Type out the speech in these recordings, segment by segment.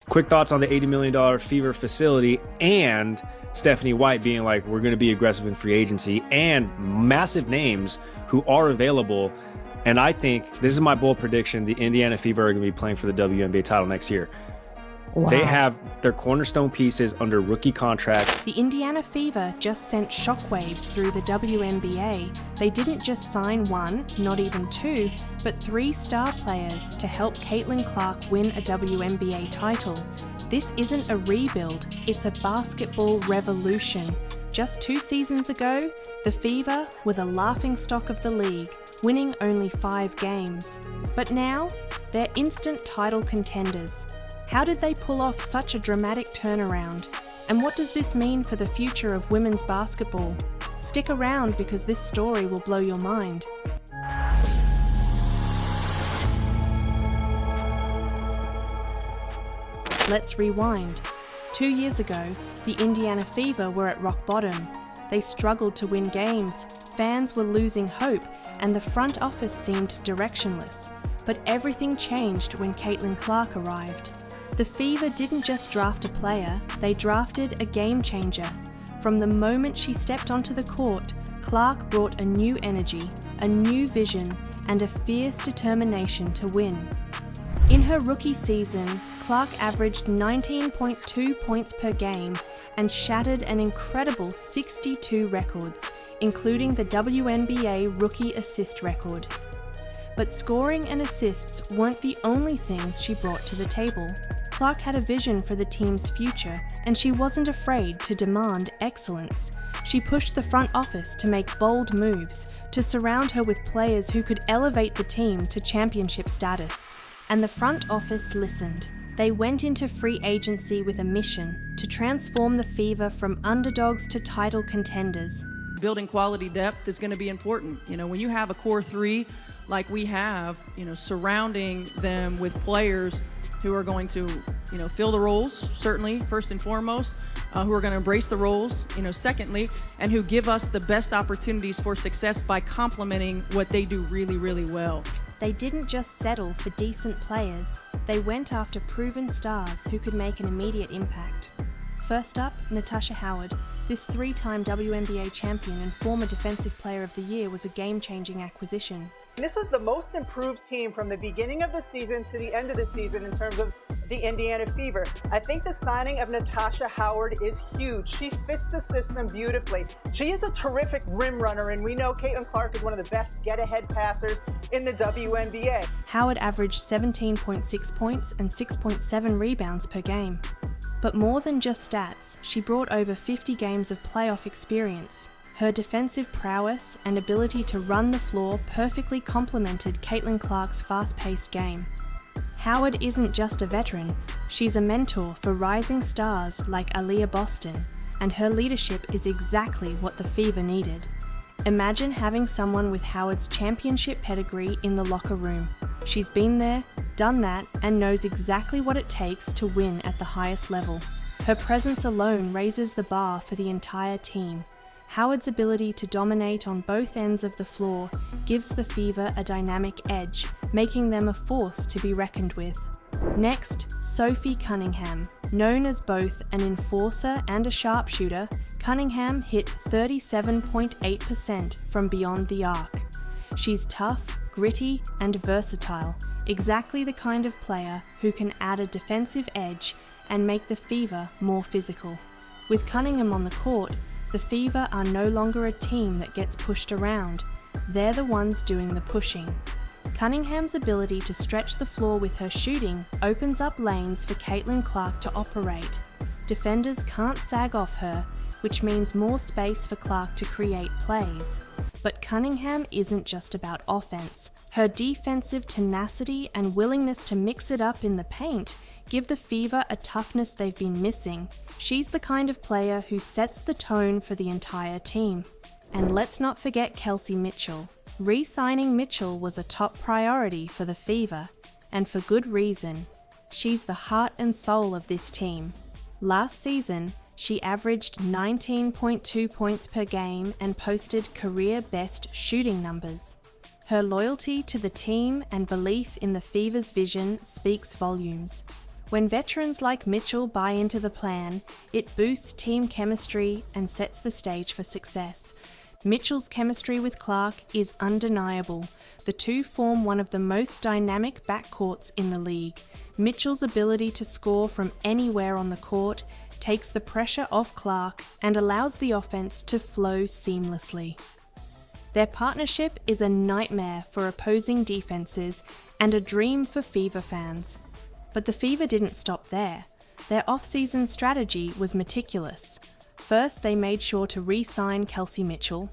Quick thoughts on the $80 million Fever facility and Stephanie White being like, we're going to be aggressive in free agency, and massive names who are available. And I think this is my bold prediction. The Indiana Fever are going to be playing for the WNBA title next year. Wow. They have their cornerstone pieces under rookie contract. The Indiana Fever just sent shockwaves through the WNBA. They didn't just sign one, not even two, but 3 star players to help Caitlin Clark win a WNBA title. This isn't a rebuild, it's a basketball revolution. Just 2 seasons ago, the Fever were the laughingstock of the league, winning only 5 games. But now, they're instant title contenders. How did they pull off such a dramatic turnaround? And what does this mean for the future of women's basketball? Stick around because this story will blow your mind. Let's rewind. 2 years ago, the Indiana Fever were at rock bottom. They struggled to win games, fans were losing hope, and the front office seemed directionless. But everything changed when Caitlin Clark arrived. The Fever didn't just draft a player, they drafted a game changer. From the moment she stepped onto the court, Clark brought a new energy, a new vision, and a fierce determination to win. In her rookie season, Clark averaged 19.2 points per game and shattered an incredible 62 records, including the WNBA rookie assist record. But scoring and assists weren't the only things she brought to the table. Clark had a vision for the team's future, and she wasn't afraid to demand excellence. She pushed the front office to make bold moves, to surround her with players who could elevate the team to championship status. And the front office listened. They went into free agency with a mission to transform the Fever from underdogs to title contenders. Building quality depth is going to be important. When you have a core 3 like we have, surrounding them with players who are going to, fill the roles, certainly, first and foremost, who are going to embrace the roles, secondly, and who give us the best opportunities for success by complementing what they do really, really well. They didn't just settle for decent players. They went after proven stars who could make an immediate impact. First up, Natasha Howard. This 3-time WNBA champion and former Defensive Player of the Year was a game-changing acquisition. This was the most improved team from the beginning of the season to the end of the season in terms of the Indiana Fever. I think the signing of Natasha Howard is huge. She fits the system beautifully. She is a terrific rim runner, and we know Caitlin Clark is one of the best get-ahead passers in the WNBA. Howard averaged 17.6 points and 6.7 rebounds per game. But more than just stats, she brought over 50 games of playoff experience. Her defensive prowess and ability to run the floor perfectly complemented Caitlin Clark's fast-paced game. Howard isn't just a veteran, she's a mentor for rising stars like Aaliyah Boston, and her leadership is exactly what the Fever needed. Imagine having someone with Howard's championship pedigree in the locker room. She's been there, done that, and knows exactly what it takes to win at the highest level. Her presence alone raises the bar for the entire team. Howard's ability to dominate on both ends of the floor gives the Fever a dynamic edge, making them a force to be reckoned with. Next, Sophie Cunningham. Known as both an enforcer and a sharpshooter, Cunningham hit 37.8% from beyond the arc. She's tough, gritty, and versatile, exactly the kind of player who can add a defensive edge and make the Fever more physical. With Cunningham on the court, the Fever are no longer a team that gets pushed around. They're the ones doing the pushing. Cunningham's ability to stretch the floor with her shooting opens up lanes for Caitlin Clark to operate. Defenders can't sag off her, which means more space for Clark to create plays. But Cunningham isn't just about offense. Her defensive tenacity and willingness to mix it up in the paint give the Fever a toughness they've been missing. She's the kind of player who sets the tone for the entire team. And let's not forget Kelsey Mitchell. Re-signing Mitchell was a top priority for the Fever, and for good reason. She's the heart and soul of this team. Last season, she averaged 19.2 points per game and posted career-best shooting numbers. Her loyalty to the team and belief in the Fever's vision speaks volumes. When veterans like Mitchell buy into the plan, it boosts team chemistry and sets the stage for success. Mitchell's chemistry with Clark is undeniable. The two form one of the most dynamic backcourts in the league. Mitchell's ability to score from anywhere on the court takes the pressure off Clark and allows the offense to flow seamlessly. Their partnership is a nightmare for opposing defenses and a dream for Fever fans. But the Fever didn't stop there. Their off-season strategy was meticulous. First, they made sure to re-sign Kelsey Mitchell.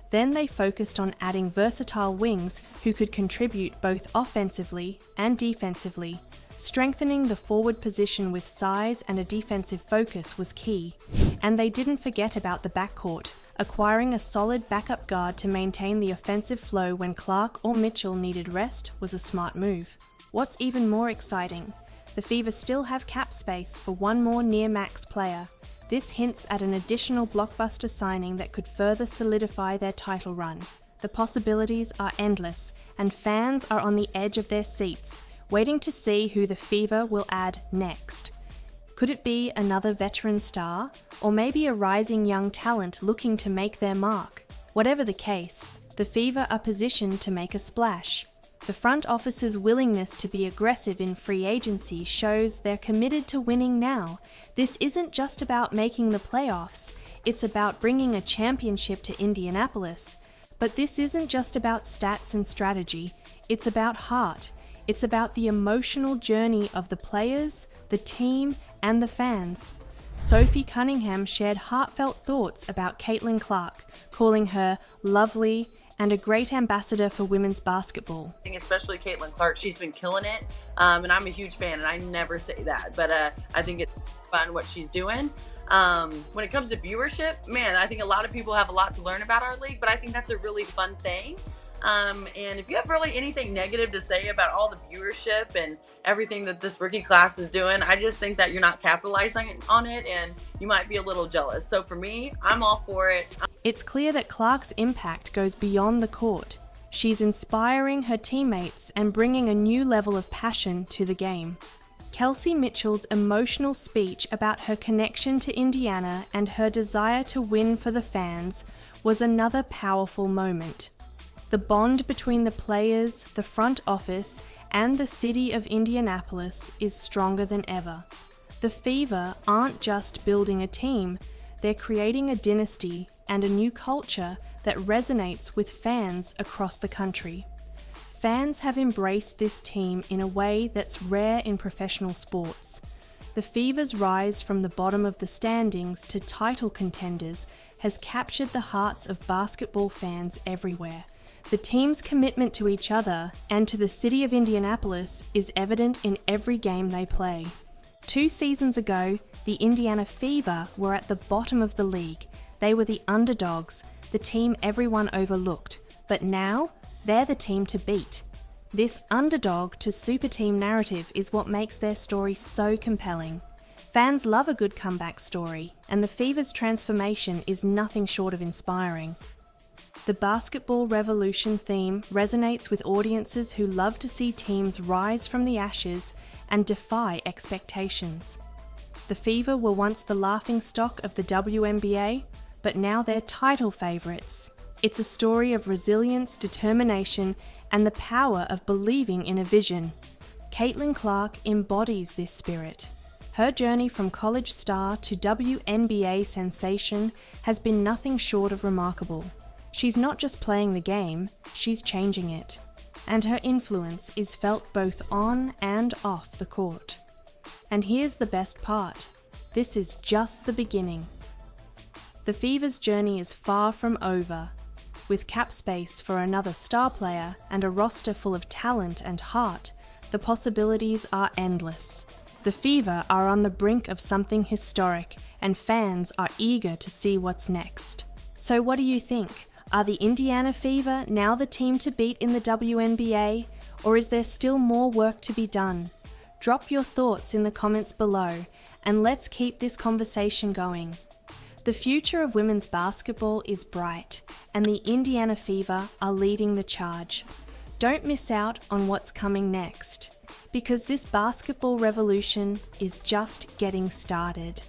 Then they focused on adding versatile wings who could contribute both offensively and defensively. Strengthening the forward position with size and a defensive focus was key. And they didn't forget about the backcourt, acquiring a solid backup guard to maintain the offensive flow when Clark or Mitchell needed rest was a smart move. What's even more exciting, the Fever still have cap space for one more near-max player. This hints at an additional blockbuster signing that could further solidify their title run. The possibilities are endless, and fans are on the edge of their seats, waiting to see who the Fever will add next. Could it be another veteran star, or maybe a rising young talent looking to make their mark? Whatever the case, the Fever are positioned to make a splash. The front office's willingness to be aggressive in free agency shows they're committed to winning now. This isn't just about making the playoffs, it's about bringing a championship to Indianapolis. But this isn't just about stats and strategy, it's about heart. It's about the emotional journey of the players, the team, and the fans. Sophie Cunningham shared heartfelt thoughts about Caitlin Clark, calling her lovely and a great ambassador for women's basketball. I think especially Caitlin Clark, she's been killing it, and I'm a huge fan, and I never say that, but I think it's fun what she's doing. When it comes to viewership, man, I think a lot of people have a lot to learn about our league, but I think that's a really fun thing. And if you have really anything negative to say about all the viewership and everything that this rookie class is doing, I just think that you're not capitalizing on it and you might be a little jealous. So for me, I'm all for it. It's clear that Clark's impact goes beyond the court. She's inspiring her teammates and bringing a new level of passion to the game. Kelsey Mitchell's emotional speech about her connection to Indiana and her desire to win for the fans was another powerful moment. The bond between the players, the front office, and the city of Indianapolis is stronger than ever. The Fever aren't just building a team, they're creating a dynasty and a new culture that resonates with fans across the country. Fans have embraced this team in a way that's rare in professional sports. The Fever's rise from the bottom of the standings to title contenders has captured the hearts of basketball fans everywhere. The team's commitment to each other and to the city of Indianapolis is evident in every game they play. 2 seasons ago, the Indiana Fever were at the bottom of the league. They were the underdogs, the team everyone overlooked. But now, they're the team to beat. This underdog to super team narrative is what makes their story so compelling. Fans love a good comeback story, and the Fever's transformation is nothing short of inspiring. The basketball revolution theme resonates with audiences who love to see teams rise from the ashes and defy expectations. The Fever were once the laughingstock of the WNBA, but now they're title favourites. It's a story of resilience, determination, and the power of believing in a vision. Caitlin Clark embodies this spirit. Her journey from college star to WNBA sensation has been nothing short of remarkable. She's not just playing the game, she's changing it. And her influence is felt both on and off the court. And here's the best part. This is just the beginning. The Fever's journey is far from over. With cap space for another star player and a roster full of talent and heart, the possibilities are endless. The Fever are on the brink of something historic, and fans are eager to see what's next. So what do you think? Are the Indiana Fever now the team to beat in the WNBA, or is there still more work to be done? Drop your thoughts in the comments below, and let's keep this conversation going. The future of women's basketball is bright, and the Indiana Fever are leading the charge. Don't miss out on what's coming next. because this basketball revolution is just getting started.